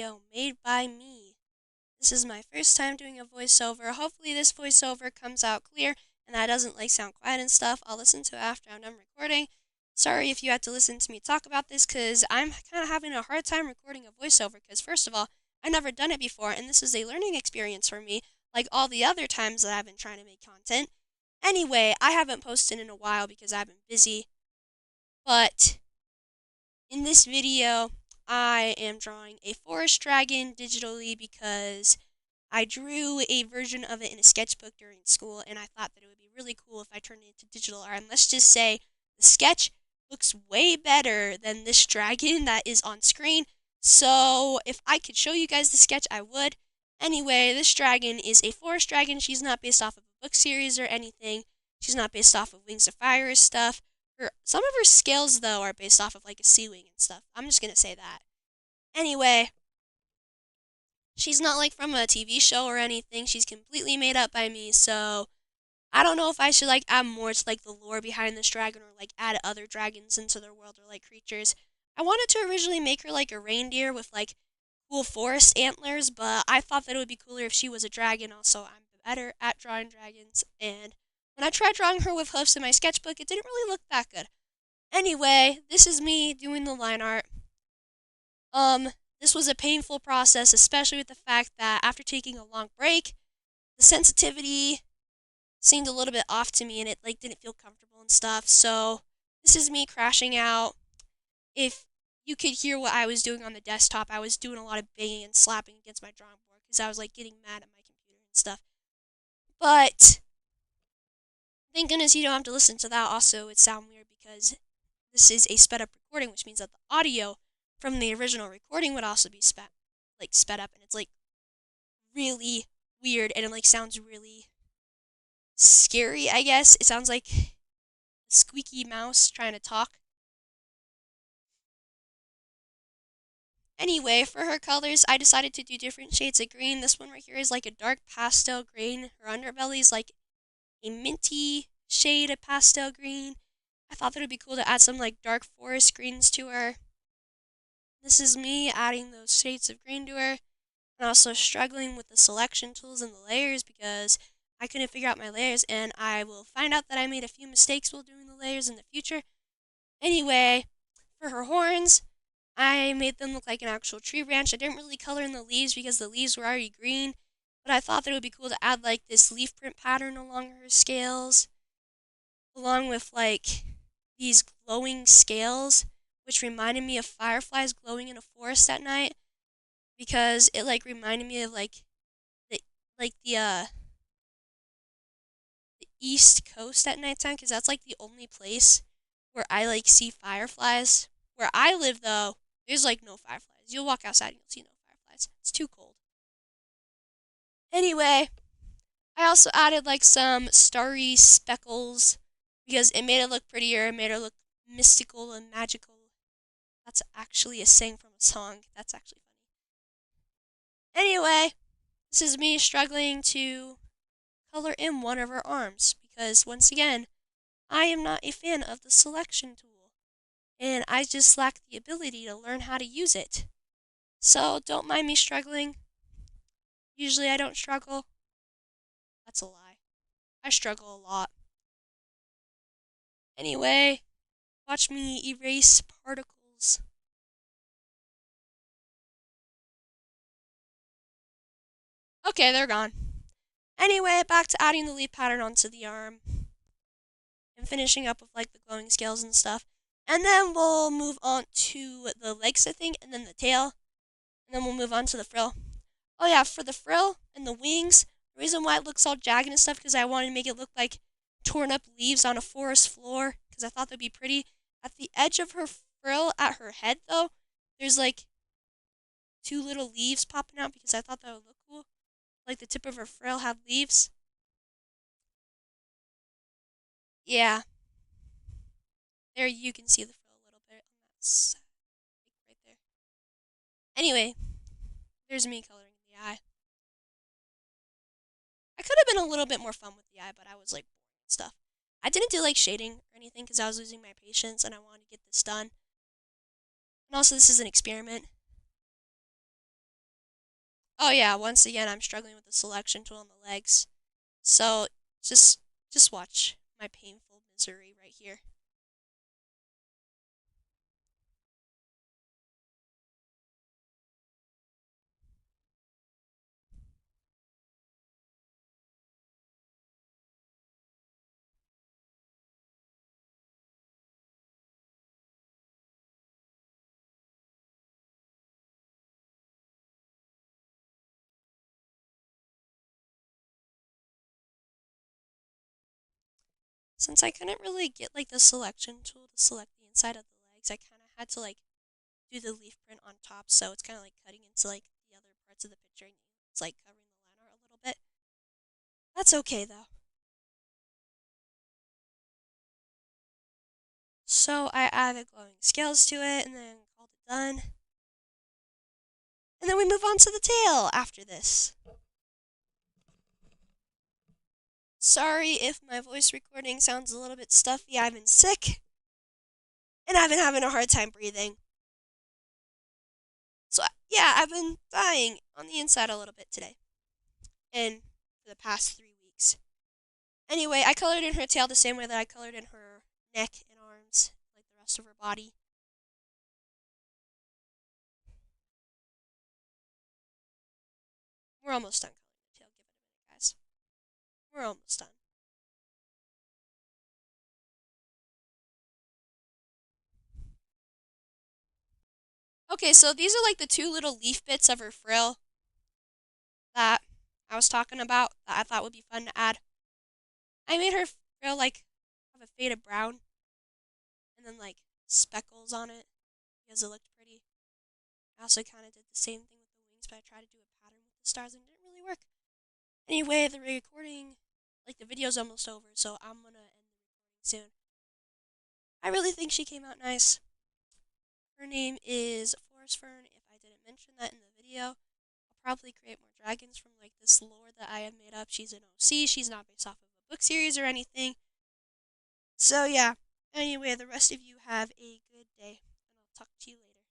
video made by me. This is my first time doing a voiceover. Hopefully this voiceover comes out clear and that doesn't sound quiet and stuff. I'll listen to it after I'm done recording. Sorry if you had to listen to me talk about this because I'm kind of having a hard time recording a voiceover because first of all, I've never done it before and this is a learning experience for me like all the other times that I've been trying to make content. Anyway, I haven't posted in a while because I've been busy, but in this video, I am drawing a forest dragon digitally because I drew a version of it in a sketchbook during school, and I thought that it would be really cool if I turned it into digital art. And let's just say the sketch looks way better than this dragon that is on screen. So if I could show you guys the sketch, I would. Anyway, this dragon is a forest dragon. She's not based off of a book series or anything. She's not based off of Wings of Fire stuff. Some of her scales, though, are based off of like a sea wing and stuff. I'm just gonna say that. Anyway, she's not like from a TV show or anything. She's completely made up by me, so I don't know if I should like add more to like the lore behind this dragon or like add other dragons into their world or like creatures. I wanted to originally make her like a reindeer with like cool forest antlers, but I thought that it would be cooler if she was a dragon. Also, I'm better at drawing dragons, and when I tried drawing her with hoofs in my sketchbook, it didn't really look that good. Anyway, this is me doing the line art. This was a painful process, especially with the fact that after taking a long break, the sensitivity seemed a little bit off to me and it like didn't feel comfortable and stuff. So, this is me crashing out. If you could hear what I was doing on the desktop, I was doing a lot of banging and slapping against my drawing board because I was like getting mad at my computer and stuff. But thank goodness you don't have to listen to that. Also, it sounds weird because this is a sped up recording, which means that the audio from the original recording would also be sped up, and it's like really weird, and it like sounds really scary. I guess it sounds like a squeaky mouse trying to talk. Anyway, for her colors, I decided to do different shades of green. This one right here is like a dark pastel green. Her underbelly is like a minty shade of pastel green. I thought that it would be cool to add some like dark forest greens to her. This is me adding those shades of green to her, and also struggling with the selection tools and the layers because I couldn't figure out my layers, and I will find out that I made a few mistakes while doing the layers in the future. Anyway, for her horns, I made them look like an actual tree branch. I didn't really color in the leaves because the leaves were already green, but I thought that it would be cool to add like this leaf print pattern along her scales, along with like these glowing scales, which reminded me of fireflies glowing in a forest at night because it like reminded me of the like the East Coast at nighttime because that's like the only place where I like see fireflies. Where I live though, there's like no fireflies. You'll walk outside and you'll see no fireflies. It's too cold. Anyway, I also added like some starry speckles because it made it look prettier. It made it look mystical and magical. That's actually a saying from a song. That's actually funny. Anyway, this is me struggling to color in one of her arms because once again, I am not a fan of the selection tool and I just lack the ability to learn how to use it. So don't mind me struggling. Usually I don't struggle. That's a lie. I struggle a lot. Anyway, watch me erase particles. Okay, they're gone. Anyway, back to adding the leaf pattern onto the arm and finishing up with like the glowing scales and stuff. And then we'll move on to the legs, I think, and then the tail. And then we'll move on to the frill. Oh yeah, for the frill and the wings, the reason why it looks all jagged and stuff because I wanted to make it look like torn up leaves on a forest floor because I thought that'd be pretty. At the edge of her frill, at her head though, there's like two little leaves popping out because I thought that would look cool. Like the tip of her frill had leaves. Yeah, there you can see the frill a little bit on that side, right there. Anyway, there's me coloring the eye. I could have been a little bit more fun with the eye, but I was like boring and stuff. I didn't do like shading or anything because I was losing my patience and I wanted to get this done. And also, this is an experiment. Oh yeah, once again I'm struggling with the selection tool on the legs. So just just watch my painful misery right here. Since I couldn't really get like the selection tool to select the inside of the legs, I kind of had to like do the leaf print on top, so it's kind of like cutting into like the other parts of the picture and it's like covering the line art a little bit. That's okay though. So I added glowing scales to it and then called it done. And then we move on to the tail after this. Sorry if my voice recording sounds a little bit stuffy. I've been sick and I've been having a hard time breathing. So, yeah, I've been dying on the inside a little bit today and for the past 3 weeks. Anyway, I colored in her tail the same way that I colored in her neck and arms, like the rest of her body. We're almost done coloring the tail. Give it a minute, guys. We're almost done. Okay, so these are like the two little leaf bits of her frill that I was talking about that I thought would be fun to add. I made her frill like have a faded brown and then like speckles on it because it looked pretty. I also kind of did the same thing with the wings, but I tried to do a pattern with the stars and it didn't really work. Anyway, the recording, like the video's almost over, so I'm gonna end the recording soon. I really think she came out nice. Her name is forestfern. If I didn't mention that in the video, I'll probably create more dragons from like this lore that I have made up. She's an OC. She's not based off of a book series or anything. So yeah. Anyway, the rest of you have a good day, and I'll talk to you later.